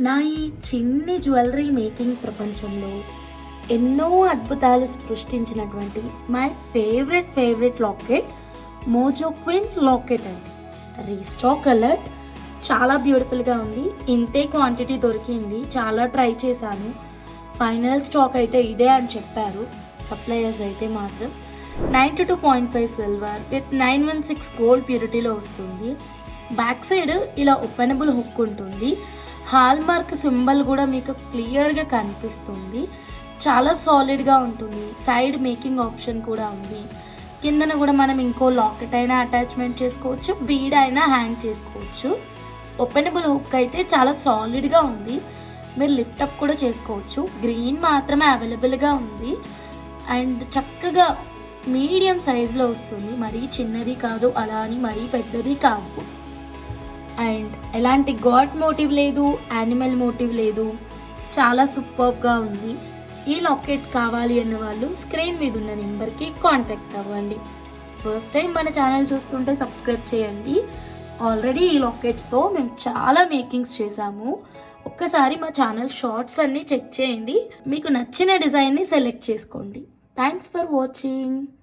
నా ఈ చిన్ని జ్యువెలరీ మేకింగ్ ప్రపంచంలో ఎన్నో అద్భుతాలు సృష్టించినటువంటి my favourite locket mojo queen locket అండి. Restock alert. చాలా బ్యూటిఫుల్గా ఉంది. ఇంతే క్వాంటిటీ దొరికింది. చాలా ట్రై చేశాను. ఫైనల్ స్టాక్ అయితే ఇదే అని చెప్పారు సప్లయర్స్ అయితే మాత్రం. 92.5 సిల్వర్ విత్ 916 గోల్డ్ ప్యూరిటీలో వస్తుంది. బ్యాక్ సైడ్ ఇలా ఓపెనబుల్ హుక్ ఉంటుంది. హాల్ మార్క్ సింబల్ కూడా మీకు క్లియర్గా కనిపిస్తుంది. చాలా సాలిడ్గా ఉంటుంది. సైడ్ మేకింగ్ ఆప్షన్ కూడా ఉంది. కిందన కూడా మనం ఇంకో లాకెట్ అయినా అటాచ్మెంట్ చేసుకోవచ్చు, బీడ్ అయినా హ్యాంగ్ చేసుకోవచ్చు. ఓపెనబుల్ హుక్ అయితే చాలా సాలిడ్గా ఉంది. మీరు లిఫ్టప్ కూడా చేసుకోవచ్చు. గ్రీన్ మాత్రమే అవైలబుల్గా ఉంది అండ్ చక్కగా మీడియం సైజులో వస్తుంది. మరీ చిన్నది కాదు, అలా అని మరీ పెద్దది కాదు. అండ్ ఎలాంటి గాడ్ మోటివ్ లేదు, యానిమల్ మోటివ్ లేదు. చాలా సూపర్గా ఉంది. ఈ లాకెట్ కావాలి అన్న వాళ్ళు స్క్రీన్ మీద ఉన్న నెంబర్కి కాంటాక్ట్ అవ్వండి. ఫస్ట్ టైం మన ఛానల్ చూస్తుంటే సబ్స్క్రైబ్ చేయండి. ఆల్రెడీ ఈ లాకెట్స్తో మేము చాలా మేకింగ్స్ చేసాము. ఒక్కసారి మా ఛానల్ షార్ట్స్ అన్నీ చెక్ చేయండి. మీకు నచ్చిన డిజైన్ని సెలెక్ట్ చేసుకోండి. Thanks for watching.